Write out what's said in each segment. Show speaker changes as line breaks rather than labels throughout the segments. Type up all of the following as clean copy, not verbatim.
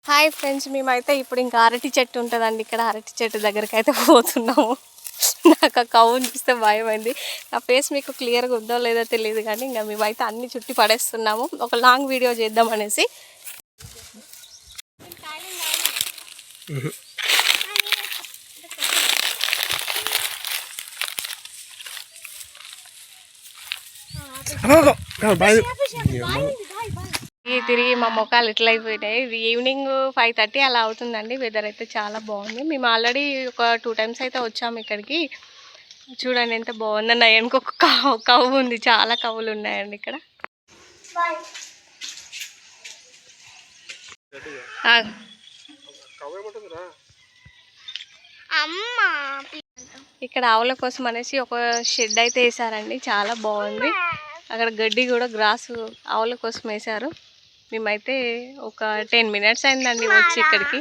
Hi friends, మేమైతే ఇప్పుడు ఇంకా అరటి చెట్టు ఉంటుందండి. ఇక్కడ అరటి చెట్టు దగ్గరికి అయితే పోతున్నాము. నాకు ఆ కవ్వుని చూస్తే భయమైంది. నా ఫేస్ మీకు క్లియర్గా ఉందో లేదో తెలియదు, కానీ ఇంకా మేమైతే అన్ని చుట్టి పడేస్తున్నాము. ఒక లాంగ్ వీడియో చేద్దాం అనేసి. తిరిగి మా మొక్కలు ఇట్లా అయిపోయినాయి. ఇది ఈవినింగ్ 5:30 అలా అవుతుందండి. వెదర్ అయితే చాలా బాగుంది. మేము ఆల్రెడీ ఒక 2 times అయితే వచ్చాము ఇక్కడికి. చూడండి ఎంత బాగుందన్న. ఇంకొక కవ్వు ఉంది, చాలా కవ్వులు ఉన్నాయండి ఇక్కడ. ఇక్కడ ఆవుల కోసం అనేసి ఒక షెడ్ అయితే వేసారండి, చాలా బాగుంది. అక్కడ గడ్డి కూడా గ్రాస్ ఆవుల కోసం వేసారు. మేమైతే ఒక 10 minutes అయిందండి వచ్చి ఇక్కడికి.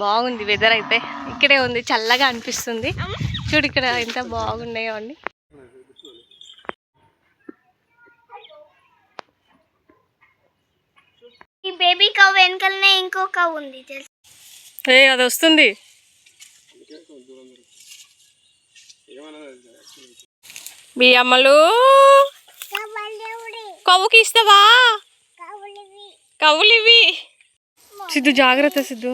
బాగుంది వెదర్ అయితే. ఇక్కడే ఉంది, చల్లగా అనిపిస్తుంది. చూడు ఇక్కడ ఎంత బాగున్నాయో అండి.
ఈ బేబీ కవ్ వెనకలనే ఇంకో కవ్ ఉంది.
అది వస్తుంది. మీ అమ్మలు కవ్వుకి ఇస్తావా? కవ్వులు ఇవి. సిద్ధు జాగ్రత్త సిద్ధు.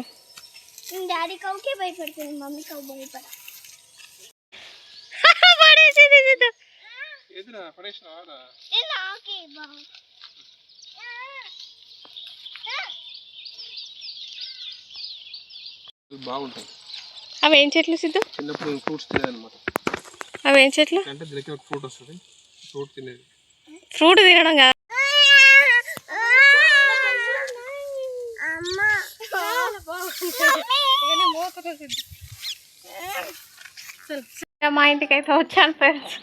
డాడీ కవ్వుకే భయపడుతుంది, మమ్మీ కవ్వు భయపడ.
బాగుంటాయి.
అవి ఏం చెట్లు సిద్ధు?
చిన్నప్పుడు ఫ్రూట్స్ తినేదన్నమాట.
అవి ఏం చెట్లు?
అంటే దీనికి ఒక ఫ్రూట్ వస్తుంది, ఫ్రూట్ తినేది.
ఫ్రూట్ తినడం కాదు. మా ఇంటికి అయితే వచ్చాను ఫ్రెండ్స్.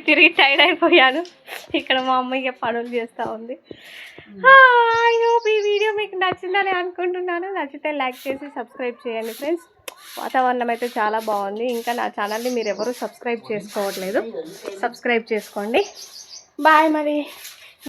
తిరిగి టైర్డ్ అయిపోయాను. ఇక్కడ మా అమ్మాయి పనులు చేస్తూ ఉంది. ఐ హోప్ ఈ వీడియో మీకు నచ్చిందని అనుకుంటున్నాను. నచ్చితే లైక్ చేసి సబ్స్క్రైబ్ చేయండి ఫ్రెండ్స్. వాతావరణం అయితే చాలా బాగుంది. ఇంకా నా ఛానల్ని మీరు ఎవరు సబ్స్క్రైబ్ చేసుకోవట్లేదు, సబ్స్క్రైబ్ చేసుకోండి. బాయ్ మరి.